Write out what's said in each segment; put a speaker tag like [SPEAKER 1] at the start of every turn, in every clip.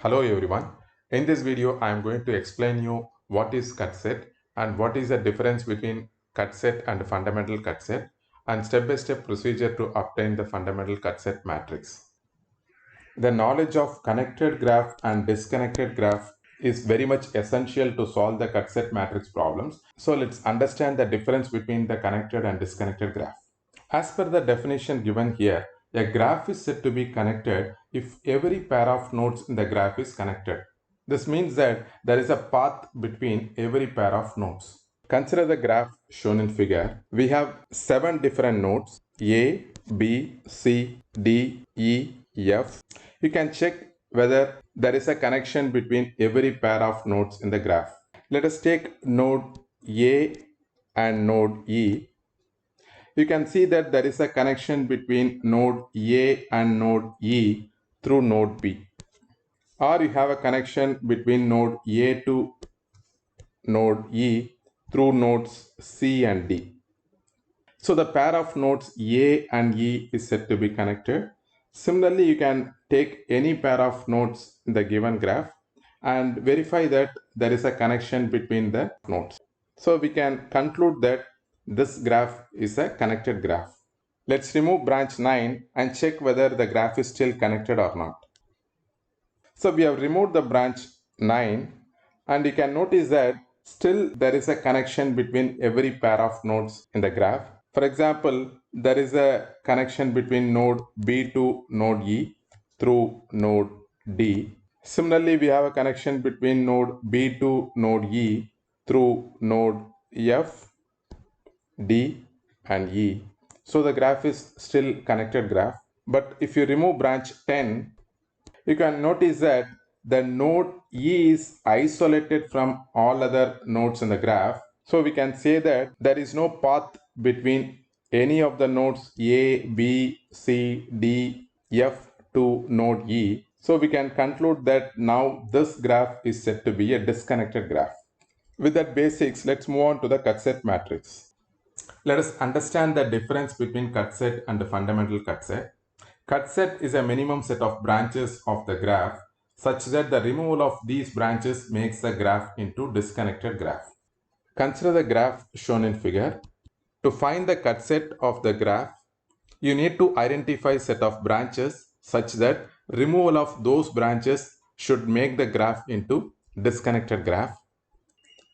[SPEAKER 1] Hello everyone. In this video, I am going to explain you what is cut set and what is the difference between cut set and fundamental cut set and step-by-step procedure to obtain the fundamental cut set matrix. The knowledge of connected graph and disconnected graph is very much essential to solve the cut set matrix problems. So let's understand the difference between the connected and disconnected graph. As per the definition given here, a graph is said to be connected if every pair of nodes in the graph is connected. This means that there is a path between every pair of nodes. Consider the graph shown in figure. We have 7 different nodes A, B, C, D, E, F. You can check whether there is a connection between every pair of nodes in the graph. Let us take node A and node E. You can see that there is a connection between node A and node E through node B. Or you have a connection between node A to node E through nodes C and D. So the pair of nodes A and E is said to be connected. Similarly, you can take any pair of nodes in the given graph and verify that there is a connection between the nodes. So we can conclude that this graph is a connected graph. Let's remove branch 9 and check whether the graph is still connected or not. So we have removed the branch 9 and you can notice that still there is a connection between every pair of nodes in the graph. For example, there is a connection between node B to node E through node D. Similarly, we have a connection between node B to node E through node F, D and E. So the graph is still connected graph. But if you remove branch 10, you can notice that the node E is isolated from all other nodes in the graph. So we can say that there is no path between any of the nodes A, B, C, D, F to node E. So we can conclude that now this graph is said to be a disconnected graph. With that basics, let's move on to the cut set matrix. Let us understand the difference between cut set and the fundamental cut set. Cut set is a minimum set of branches of the graph such that the removal of these branches makes the graph into disconnected graph. Consider the graph shown in figure. To find the cut set of the graph, you need to identify set of branches such that removal of those branches should make the graph into disconnected graph.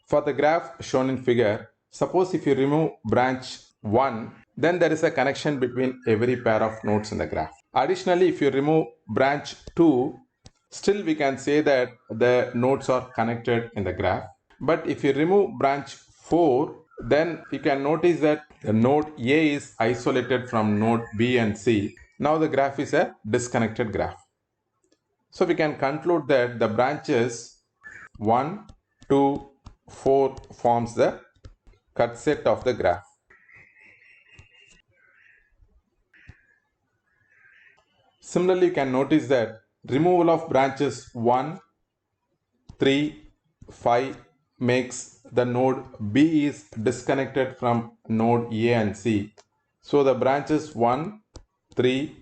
[SPEAKER 1] For the graph shown in figure, suppose if you remove branch 1, then there is a connection between every pair of nodes in the graph. Additionally, if you remove branch 2, still we can say that the nodes are connected in the graph. But if you remove branch 4, then you can notice that the node A is isolated from node B and C. Now the graph is a disconnected graph. So we can conclude that the branches 1, 2, 4 forms the cut set of the graph. Similarly, you can notice that removal of branches 1, 3, 5 makes the node B is disconnected from node A and C. So the branches 1, 3,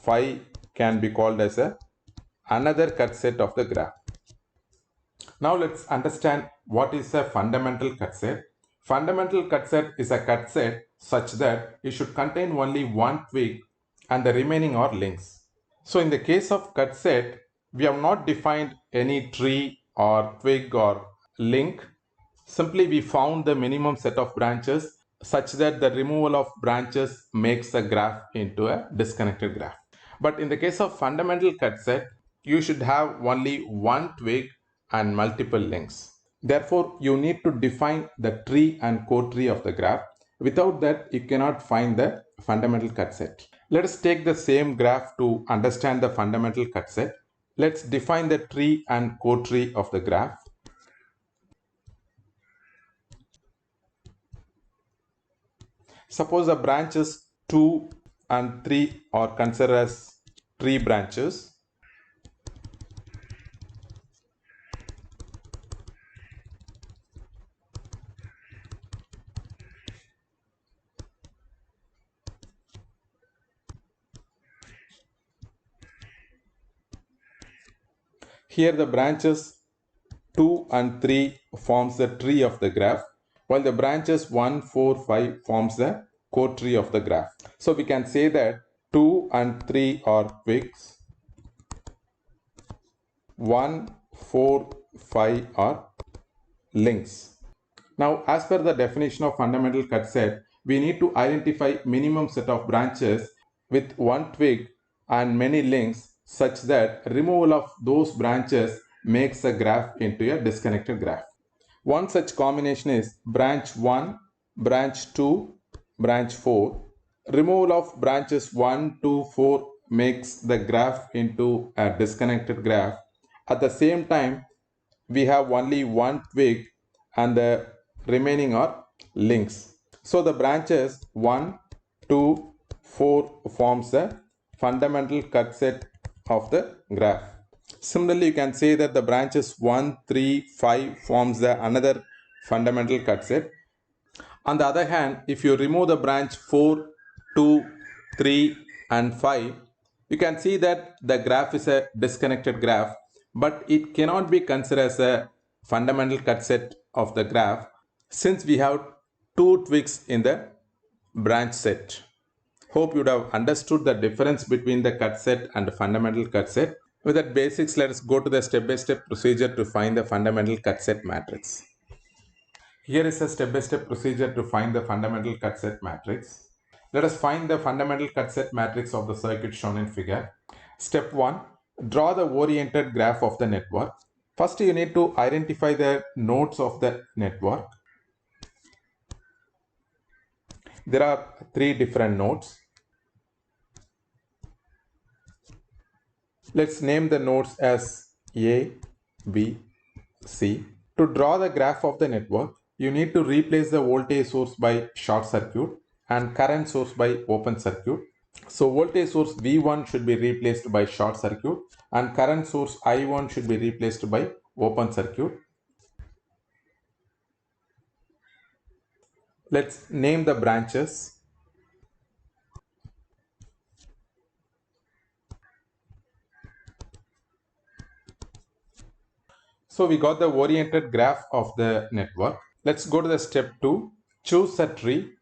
[SPEAKER 1] 5 can be called as another cut set of the graph. Now let's understand what is a fundamental cut set. Fundamental cut set is a cut set such that it should contain only one twig and the remaining are links. So in the case of cut set, we have not defined any tree or twig or link. Simply we found the minimum set of branches such that the removal of branches makes the graph into a disconnected graph. But in the case of fundamental cut set, you should have only one twig and multiple links. Therefore, you need to define the tree and core tree of the graph. Without that, you cannot find the fundamental cut set. Let us take the same graph to understand the fundamental cut set. Let's define the tree and core tree of the graph. Suppose the branches 2 and 3 are considered as tree branches. Here the branches 2 and 3 forms the tree of the graph, while the branches 1, 4, 5 forms the core tree of the graph. So we can say that 2 and 3 are twigs, 1, 4, 5 are links. Now, as per the definition of fundamental cut set, we need to identify minimum set of branches with one twig and many links such that removal of those branches makes the graph into a disconnected graph. One such combination is branch 1, branch 2, branch 4. Removal of branches 1, 2, 4 makes the graph into a disconnected graph. At the same time, we have only one twig and the remaining are links. So the branches 1, 2, 4 forms the fundamental cut set of the graph. Similarly, you can say that the branches 1, 3, 5 forms the another fundamental cut set. On the other hand, if you remove the branch 4, 2, 3 and 5, you can see that the graph is a disconnected graph, but it cannot be considered as a fundamental cut set of the graph since we have two twigs in the branch set. Hope you would have understood the difference between the cut set and the fundamental cut set. With that basics, let us go to the step-by-step procedure to find the fundamental cut set matrix. Here is a step-by-step procedure to find the fundamental cut set matrix. Let us find the fundamental cut set matrix of the circuit shown in figure. Step 1. Draw the oriented graph of the network. First, you need to identify the nodes of the network. There are three different nodes. Let's name the nodes as A, B, C. To draw the graph of the network, you need to replace the voltage source by short circuit and current source by open circuit. So voltage source V1 should be replaced by short circuit and current source I1 should be replaced by open circuit. Let's name the branches. So we got the oriented graph of the network. Let's go to the step 2. Choose a tree.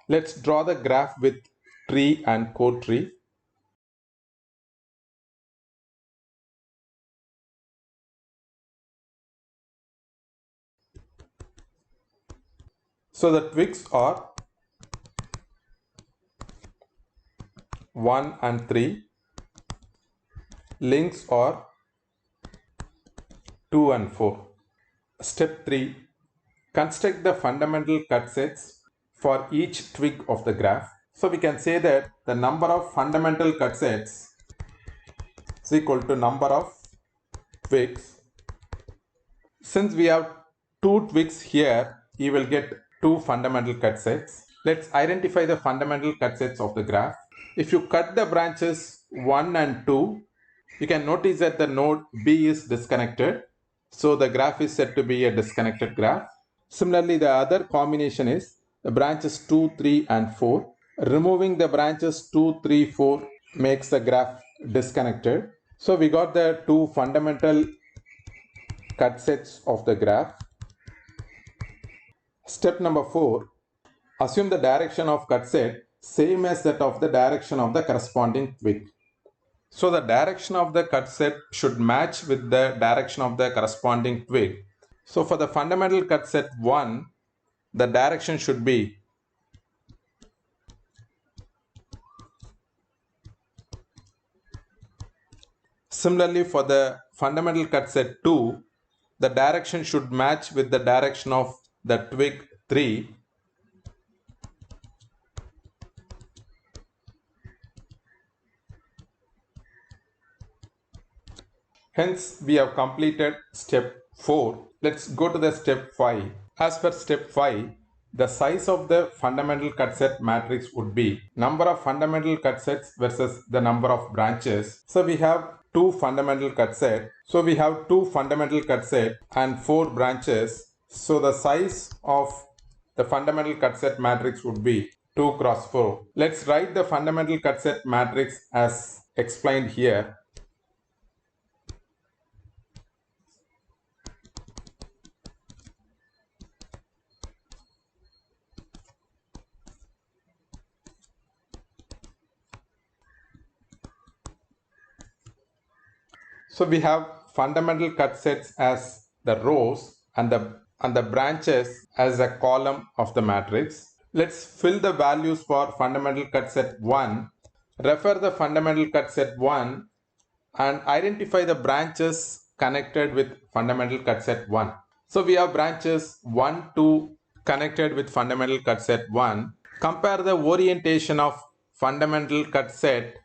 [SPEAKER 1] Let's draw the graph with tree and core tree. So the twigs are 1 and 3. Links are 2 and 4. Step 3. Construct the fundamental cut sets for each twig of the graph. So we can say that the number of fundamental cut sets is equal to number of twigs. Since we have two twigs here, you will get two fundamental cut sets. Let's identify the fundamental cut sets of the graph. If you cut the branches 1 and 2, you can notice that the node B is disconnected. So the graph is said to be a disconnected graph. Similarly, the other combination is the branches 2, 3 and 4. Removing the branches 2, 3, 4 makes the graph disconnected. So we got the two fundamental cut sets of the graph. Step number 4. Assume the direction of cut set same as that of the direction of the corresponding twig. So the direction of the cut set should match with the direction of the corresponding twig. So for the fundamental cut set 1, the direction should be similarly for the fundamental cut set 2, the direction should match with the direction of the twig 3. Hence, we have completed step 4. Let's go to the step 5. As per step 5, the size of the fundamental cut set matrix would be number of fundamental cut sets versus the number of branches. So we have two fundamental cut set. So we have two fundamental cut set and 4 branches. So the size of the fundamental cut set matrix would be 2 cross 4. Let's write the fundamental cut set matrix as explained here. So we have fundamental cut sets as the rows and the branches as a column of the matrix. Let's fill the values for fundamental cut set 1. Refer the fundamental cut set 1 and identify the branches connected with fundamental cut set 1. So we have branches 1, 2 connected with fundamental cut set 1. Compare the orientation of fundamental cut set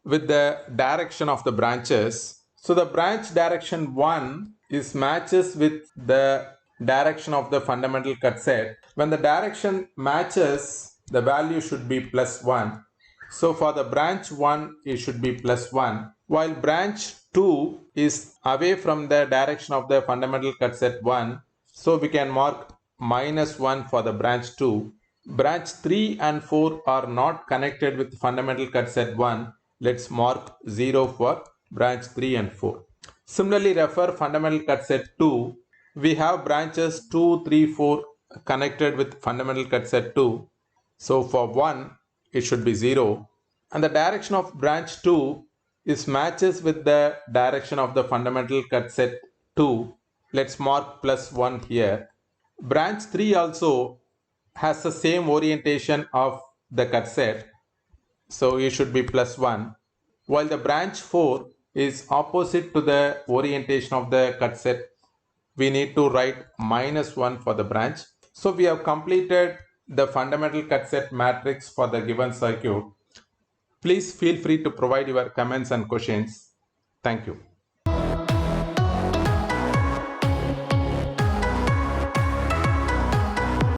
[SPEAKER 1] with the direction of the branches. So the branch direction 1 is matches with the direction of the fundamental cut set. When the direction matches, the value should be plus 1. So for the branch 1, it should be plus 1, while branch 2 is away from the direction of the fundamental cut set 1. So we can mark minus 1 for the branch 2. Branch 3 and 4 are not connected with fundamental cut set 1. Let's mark 0 for branch 3 and 4. Similarly, refer fundamental cut set 2. We have branches 2, 3, 4 connected with fundamental cut set 2. So for 1, it should be 0. And the direction of branch 2 is matches with the direction of the fundamental cut set 2. Let's mark plus 1 here. Branch 3 also has the same orientation of the cut set. So it should be plus 1. While the branch 4 is opposite to the orientation of the cut set, we need to write minus 1 for the branch. So we have completed the fundamental cut set matrix for the given circuit. Please feel free to provide your comments and questions. Thank you.